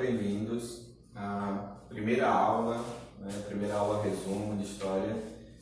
bem-vindos à primeira aula, primeira aula resumo de História.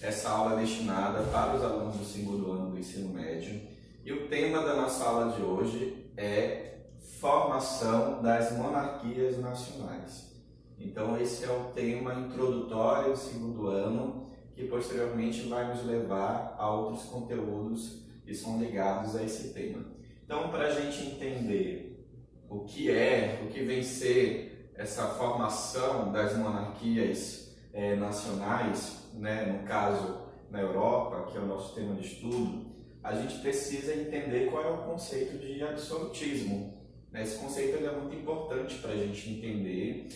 Essa aula é destinada para os alunos do segundo ano do ensino médio. E o tema da nossa aula de hoje é Formação das Monarquias Nacionais. Então esse é o tema introdutório do segundo ano, que posteriormente vai nos levar a outros conteúdos que são ligados a esse tema. Então, para a gente entender o que vem ser essa formação das monarquias nacionais, no caso na Europa, que é o nosso tema de estudo, a gente precisa entender qual é o conceito de absolutismo. Esse conceito é muito importante para a gente entender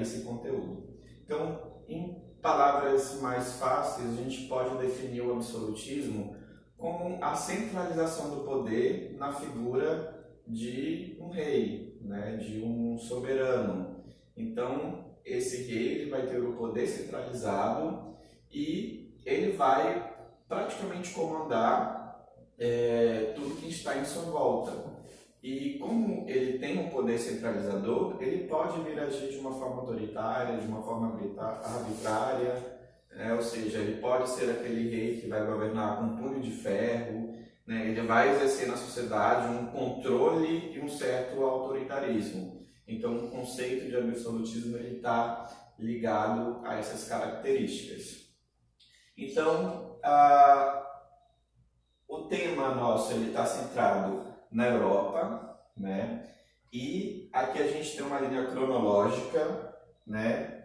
esse conteúdo. Então, em palavras mais fáceis, a gente pode definir o absolutismo como a centralização do poder na figura de um rei, de um soberano. Então, esse rei ele vai ter o poder centralizado e ele vai praticamente comandar tudo que está em sua volta. E como ele tem um poder centralizador, ele pode vir agir de uma forma autoritária, de uma forma arbitrária, ou seja, ele pode ser aquele rei que vai governar com um punho de ferro, ele vai exercer na sociedade um controle e um certo autoritarismo. Então, o conceito de absolutismo está ligado a essas características. Então, o tema nosso está centrado na Europa, e aqui a gente tem uma linha cronológica,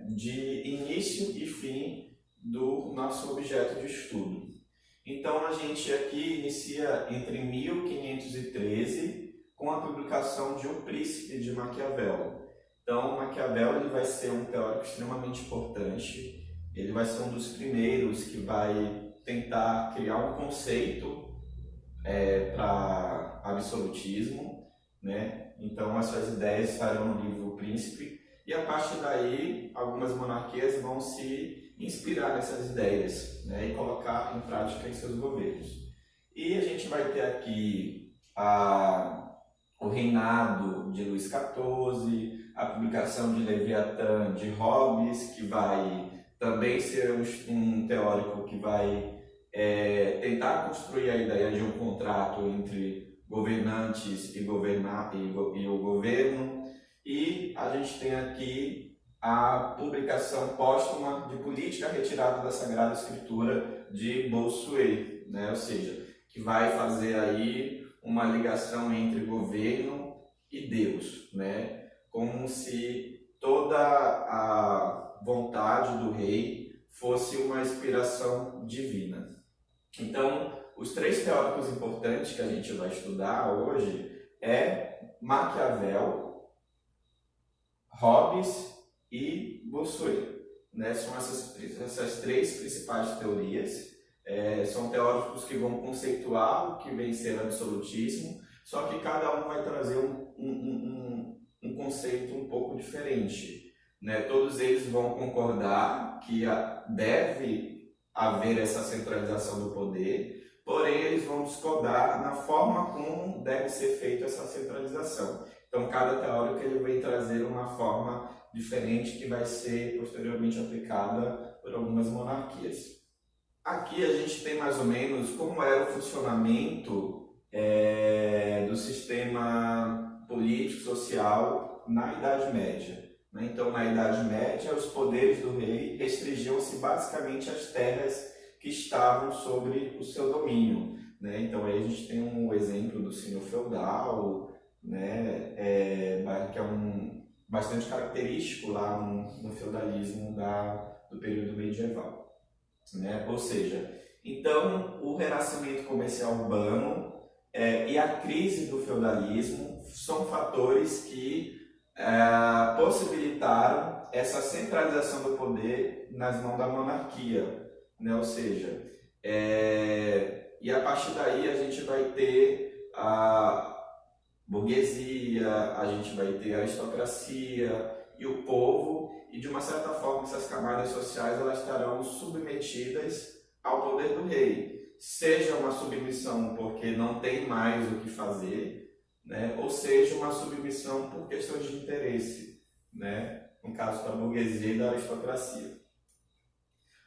de início e fim do nosso objeto de estudo. Então a gente aqui inicia entre 1513 com a publicação de O Príncipe de Maquiavel. Então Maquiavel ele vai ser um teórico extremamente importante, ele vai ser um dos primeiros que vai tentar criar um conceito para absolutismo, Então essas ideias estarão no livro O Príncipe e a partir daí algumas monarquias vão se inspirar nessas ideias e colocar em prática em seus governos. E a gente vai ter aqui o reinado de Luís XIV, a publicação de Leviatã de Hobbes, que vai também ser um teórico que vai tentar construir a ideia de um contrato entre governantes e o governo. E a gente tem aqui a publicação póstuma de Política Retirada da Sagrada Escritura de Bossuet, ou seja, que vai fazer aí uma ligação entre governo e Deus, como se toda a vontade do rei fosse uma inspiração divina. Então, os três teóricos importantes que a gente vai estudar hoje é Maquiavel, Hobbes e Bossuet. São essas três principais teorias. São teóricos que vão conceituar o que vem ser absolutismo, só que cada um vai trazer um conceito um pouco diferente. Todos eles vão concordar que deve haver essa centralização do poder, porém eles vão discordar na forma como deve ser feita essa centralização. Então, cada teórico ele vem trazer uma forma diferente que vai ser posteriormente aplicada por algumas monarquias. Aqui a gente tem mais ou menos como era o funcionamento do sistema político-social na Idade Média. Então, na Idade Média, os poderes do rei restringiam-se basicamente às terras que estavam sobre o seu domínio. Então, aí a gente tem um exemplo do senhor feudal, que é bastante característico lá no feudalismo do período medieval. Ou seja, então o renascimento comercial urbano e a crise do feudalismo são fatores que possibilitaram essa centralização do poder nas mãos da monarquia, ou seja, e a partir daí a gente vai ter a burguesia, a gente vai ter a aristocracia e o povo, e de uma certa forma essas camadas sociais elas estarão submetidas ao poder do rei, seja uma submissão porque não tem mais o que fazer, ou seja uma submissão por questões de interesse, né? No caso da burguesia e da aristocracia.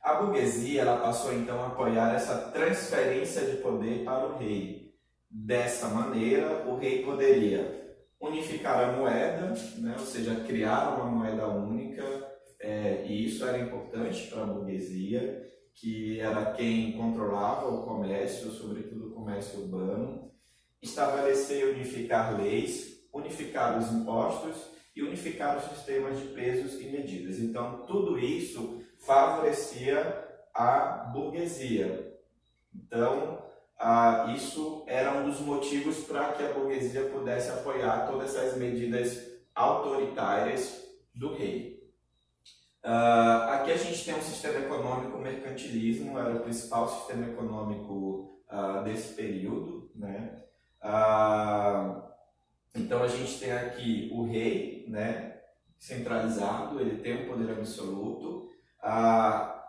A burguesia ela passou então a apoiar essa transferência de poder para o rei. Dessa maneira, o rei poderia unificar a moeda, né? Ou seja, criar uma moeda única, e isso era importante para a burguesia, que era quem controlava o comércio, sobretudo o comércio urbano, estabelecer e unificar leis, unificar os impostos e unificar os sistemas de pesos e medidas. Então, tudo isso favorecia a burguesia. Então, isso era um dos motivos para que a burguesia pudesse apoiar todas essas medidas autoritárias do rei. Aqui a gente tem um sistema econômico, o mercantilismo era o principal sistema econômico desse período, né? Então a gente tem aqui o rei, né, centralizado, ele tem um poder absoluto. A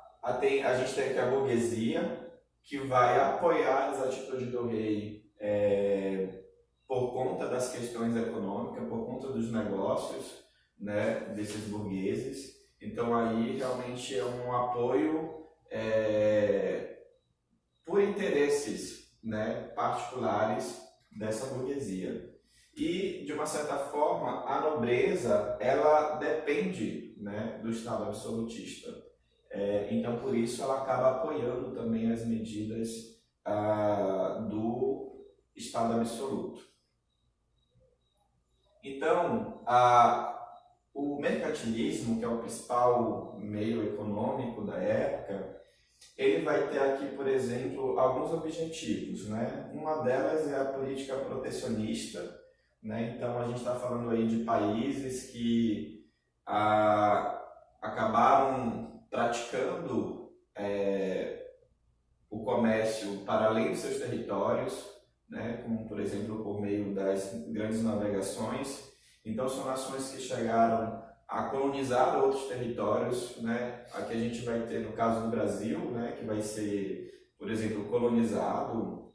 gente tem aqui a burguesia, que vai apoiar as atitudes do rei por conta das questões econômicas, por conta dos negócios, né, desses burgueses. Então aí realmente é um apoio por interesses, né, particulares dessa burguesia. E, de uma certa forma, a nobreza ela depende, né, do Estado absolutista. Então, por isso, ela acaba apoiando também as medidas do Estado absoluto. Então, o mercantilismo, que é o principal meio econômico da época, ele vai ter aqui, por exemplo, alguns objetivos, né? Uma delas é a política protecionista, né? Então, a gente está falando aí de países que acabaram praticando o comércio para além dos seus territórios, né? Como, por exemplo, por meio das grandes navegações. Então, são nações que chegaram a colonizar outros territórios, né? Aqui a gente vai ter, no caso do Brasil, né, que vai ser, por exemplo, colonizado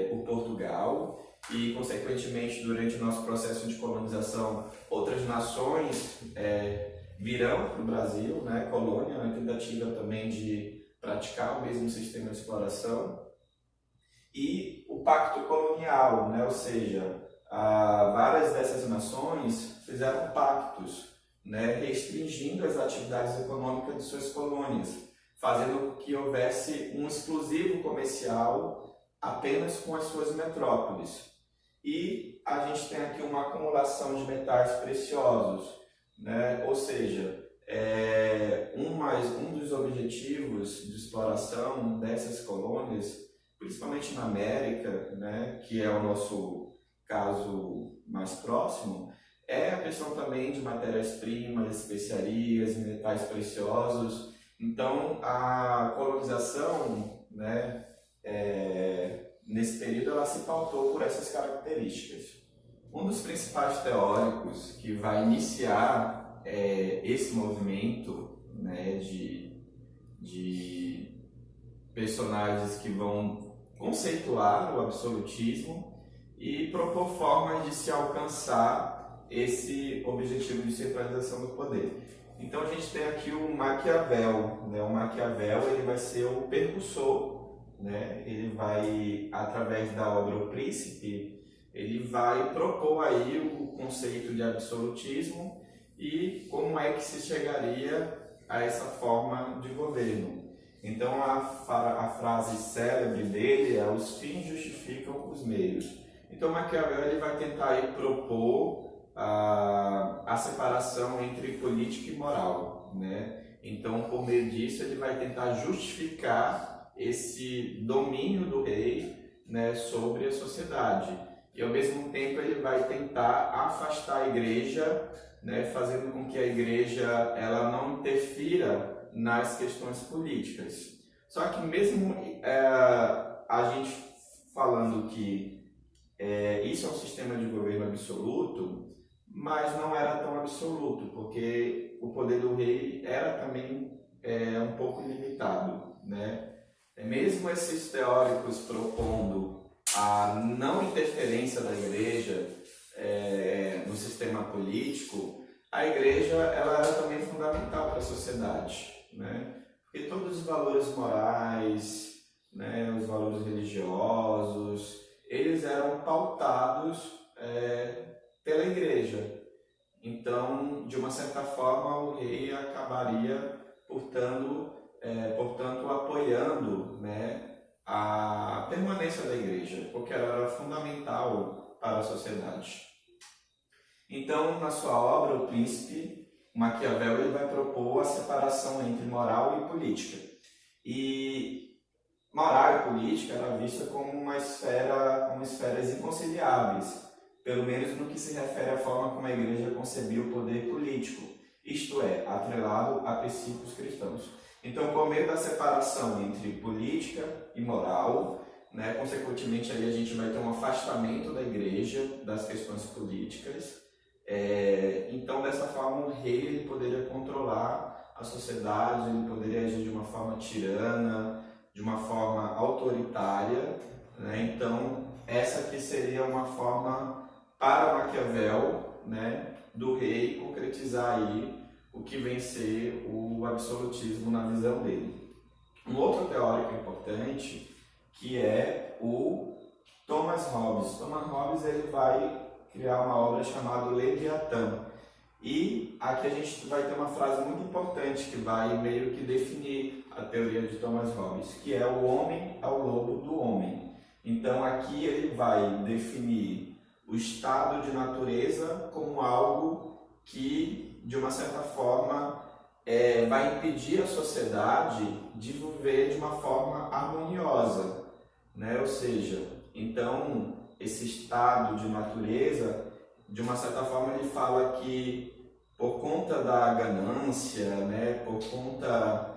por Portugal e, consequentemente, durante o nosso processo de colonização, outras nações virão para o Brasil, né, colônia, na tentativa também de praticar o mesmo sistema de exploração. E o pacto colonial, né, ou seja, várias dessas nações fizeram pactos, né, restringindo as atividades econômicas de suas colônias, fazendo com que houvesse um exclusivo comercial apenas com as suas metrópoles. E a gente tem aqui uma acumulação de metais preciosos, né, ou seja, um dos objetivos de exploração dessas colônias, principalmente na América, né, que é o nosso caso mais próximo, é a questão também de matérias-primas, especiarias, metais preciosos. Então, a colonização, né, nesse período, ela se pautou por essas características. Um dos principais teóricos que vai iniciar esse movimento, né, de personagens que vão conceituar o absolutismo e propor formas de se alcançar esse objetivo de centralização do poder. Então a gente tem aqui o Maquiavel, né? O Maquiavel ele vai ser o percussor, né? Ele vai, através da obra O Príncipe, ele vai propor aí o conceito de absolutismo e como é que se chegaria a essa forma de governo. Então a frase célebre dele é: os fins justificam os meios. Então Maquiavel ele vai tentar aí propor a separação entre política e moral, né? Então, por meio disso, ele vai tentar justificar esse domínio do rei, né, sobre a sociedade. E, ao mesmo tempo, ele vai tentar afastar a igreja, né, fazendo com que a igreja ela não interfira nas questões políticas. Só que mesmo a gente falando que isso é um sistema de governo absoluto, mas não era tão absoluto, porque o poder do rei era também um pouco limitado, né? Mesmo esses teóricos propondo a não interferência da igreja no sistema político, a igreja ela era também fundamental para a sociedade, né? Porque todos os valores morais, né, os valores religiosos, eles eram pautados pela igreja. Então, de uma certa forma, o rei acabaria, portanto, apoiando, né, a permanência da igreja, porque ela era fundamental para a sociedade. Então, na sua obra, O Príncipe, Maquiavel ele vai propor a separação entre moral e política. E moral e política era vista como esferas inconciliáveis, pelo menos no que se refere à forma como a igreja concebia o poder político, isto é, atrelado a princípios cristãos. Então, por meio da separação entre política e moral, né, consequentemente aí a gente vai ter um afastamento da igreja das questões políticas. Então, dessa forma, o rei ele poderia controlar a sociedade, ele poderia agir de uma forma tirana, de uma forma autoritária, né? Então, essa aqui seria uma forma para Maquiavel, né, do rei concretizar aí o que vem ser o absolutismo na visão dele. Um outro teórico importante que é o Thomas Hobbes. Thomas Hobbes ele vai criar uma obra chamada Leviatã. E aqui a gente vai ter uma frase muito importante que vai meio que definir a teoria de Thomas Hobbes, que é o homem é o lobo do homem. Então aqui ele vai definir o estado de natureza como algo que, de uma certa forma, vai impedir a sociedade de viver de uma forma harmoniosa, né? Ou seja, então esse estado de natureza, de uma certa forma, ele fala que por conta da ganância, né, por conta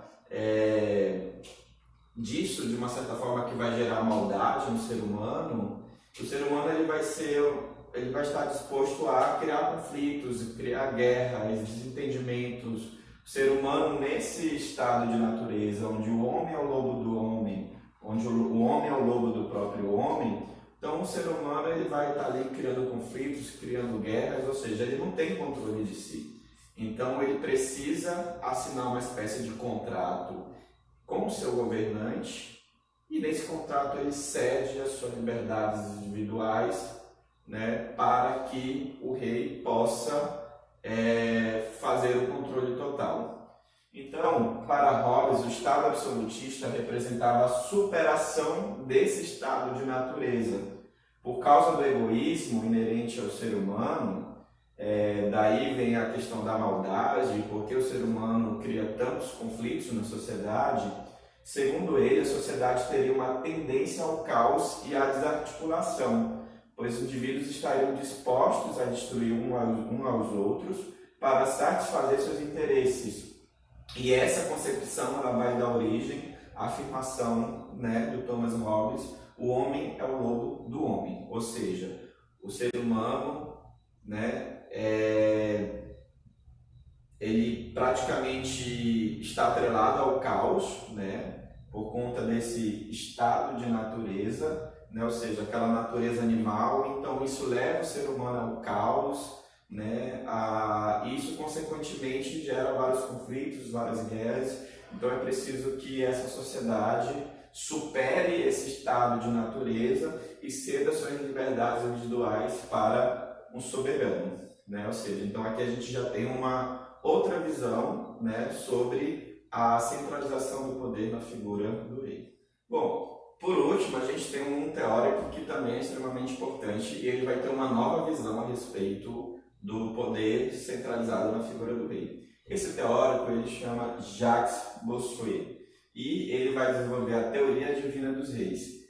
disso, de uma certa forma, que vai gerar maldade no ser humano, o ser humano ele vai estar disposto a criar conflitos, criar guerras, desentendimentos. O ser humano, nesse estado de natureza, onde o homem é o lobo do homem, onde o homem é o lobo do próprio homem, então o ser humano ele vai estar ali criando conflitos, criando guerras, ou seja, ele não tem controle de si. Então ele precisa assinar uma espécie de contrato com o seu governante e nesse contrato ele cede as suas liberdades individuais, né, para que o rei possa fazer o controle total. Então, para Hobbes, o estado absolutista representava a superação desse estado de natureza. Por causa do egoísmo inerente ao ser humano, daí vem a questão da maldade, porque o ser humano cria tantos conflitos na sociedade. Segundo ele, a sociedade teria uma tendência ao caos e à desarticulação, pois os indivíduos estariam dispostos a destruir um aos outros para satisfazer seus interesses. E essa concepção ela vai dar origem à afirmação, né, do Thomas Hobbes: o homem é o lobo do homem, ou seja, o ser humano, né, ele praticamente está atrelado ao caos, né, por conta desse estado de natureza, né, ou seja, aquela natureza animal. Então isso leva o ser humano ao caos, né, isso consequentemente gera vários conflitos, várias guerras. Então é preciso que essa sociedade supere esse estado de natureza e ceda suas liberdades individuais para um soberano, né? Ou seja, então aqui a gente já tem uma outra visão, né, sobre a centralização do poder na figura do rei. Bom, por último, a gente tem um teórico que também é extremamente importante e ele vai ter uma nova visão a respeito do poder centralizado na figura do rei. Esse teórico ele chama Jacques Bossuet e ele vai desenvolver a teoria divina dos reis.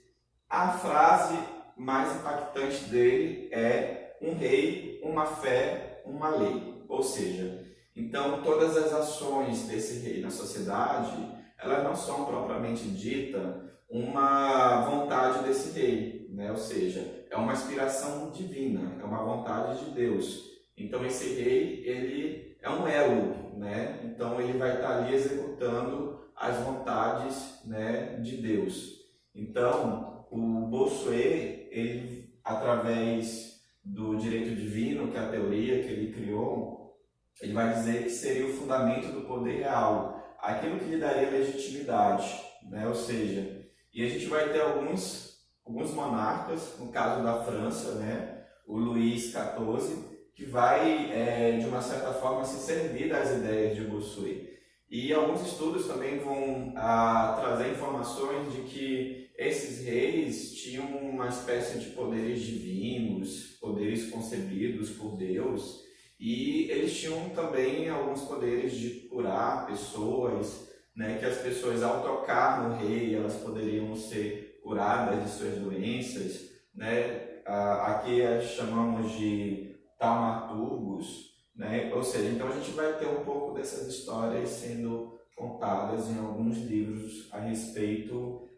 A frase mais impactante dele é: um rei, uma fé, uma lei. Ou seja, então todas as ações desse rei na sociedade, elas não são propriamente dita uma vontade desse rei, né? Ou seja, é uma inspiração divina, é uma vontade de Deus. Então esse rei, ele é um elo, né? Então ele vai estar ali executando as vontades, né, de Deus. Então o Bossuet, ele, através do direito divino, que é a teoria que ele criou, ele vai dizer que seria o fundamento do poder real, aquilo que lhe daria legitimidade, né? Ou seja, e a gente vai ter alguns monarcas, no caso da França, né? O Luís XIV, que vai, de uma certa forma, se servir das ideias de Bossuet. E alguns estudos também vão trazer informações de que esses reis tinham uma espécie de poderes divinos, poderes concebidos por Deus, e eles tinham também alguns poderes de curar pessoas, né, que as pessoas, ao tocar no rei, elas poderiam ser curadas de suas doenças, né? Aqui chamamos de taumaturgos, né? Ou seja, então a gente vai ter um pouco dessas histórias sendo contadas em alguns livros a respeito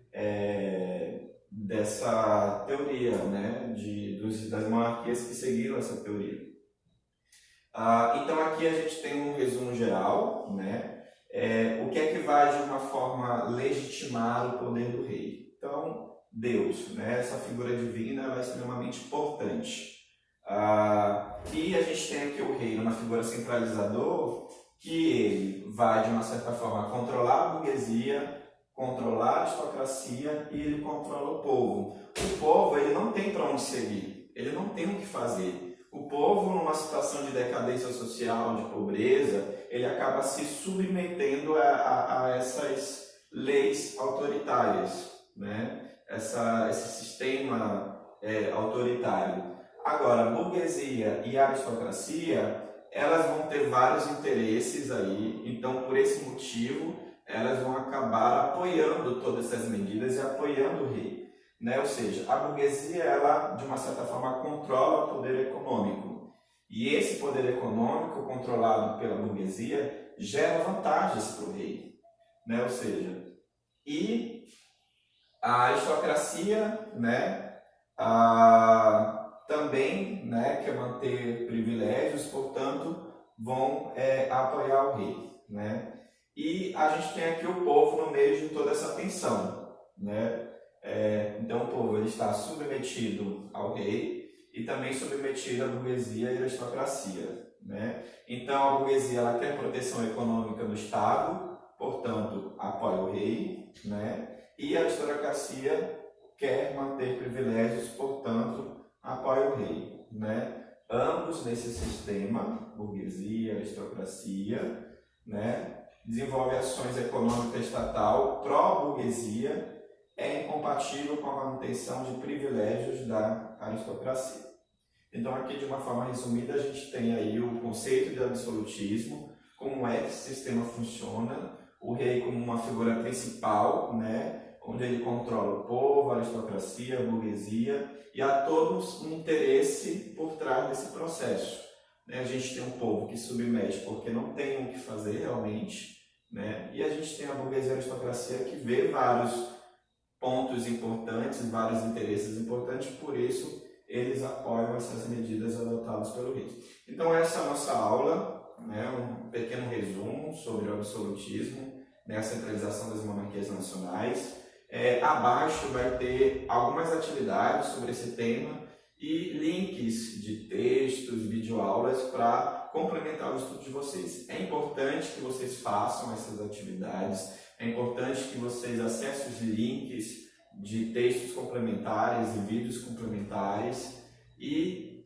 dessa teoria, né? Das monarquias que seguiram essa teoria. Então aqui a gente tem um resumo geral, né? O que é que vai de uma forma legitimar o poder do rei? Então, Deus, né? Essa figura divina, ela é extremamente importante. E a gente tem aqui o rei, uma figura centralizador, que ele vai, de uma certa forma, controlar a burguesia, controlar a aristocracia e ele controla o povo. O povo, ele não tem para onde seguir, ele não tem o que fazer. O povo, numa situação de decadência social, de pobreza, ele acaba se submetendo a essas leis autoritárias, né? Esse sistema autoritário. Agora, a burguesia e a aristocracia, elas vão ter vários interesses aí, então, por esse motivo, elas vão acabar apoiando todas essas medidas e apoiando o rei. Né? Ou seja, a burguesia, ela, de uma certa forma, controla o poder econômico. E esse poder econômico, controlado pela burguesia, gera vantagens para o rei. Né? Ou seja, e a aristocracia, né, também, né, quer manter privilégios, portanto, vão apoiar o rei. Né? E a gente tem aqui o povo no meio de toda essa tensão. Né? Então o povo ele está submetido ao rei e também submetido à burguesia e à aristocracia, né? Então a burguesia ela quer proteção econômica do Estado, portanto apoia o rei, né? E a aristocracia quer manter privilégios, portanto apoia o rei, né? Ambos nesse sistema, burguesia e aristocracia, né? Desenvolve ações econômicas estatal pró-burguesia, é incompatível com a manutenção de privilégios da aristocracia. Então aqui, de uma forma resumida, a gente tem aí o conceito de absolutismo, como é que esse sistema funciona, o rei como uma figura principal, né, onde ele controla o povo, a aristocracia, a burguesia, e há todo um interesse por trás desse processo. Né? A gente tem um povo que submete porque não tem o que fazer realmente, né? E a gente tem a burguesia e a aristocracia que vê vários pontos importantes, vários interesses importantes, por isso eles apoiam essas medidas adotadas pelo rei. Então essa é a nossa aula, né, um pequeno resumo sobre o absolutismo, né, a centralização das monarquias nacionais. Abaixo vai ter algumas atividades sobre esse tema e links de textos, videoaulas para complementar o estudo de vocês. É importante que vocês façam essas atividades. É importante que vocês acessem os links de textos complementares e vídeos complementares e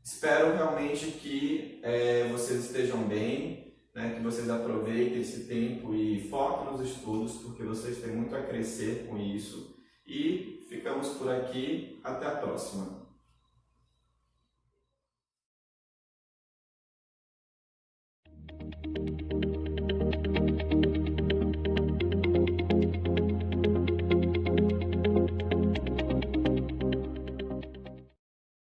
espero realmente que vocês estejam bem, né, que vocês aproveitem esse tempo e foquem nos estudos, porque vocês têm muito a crescer com isso. E ficamos por aqui, até a próxima.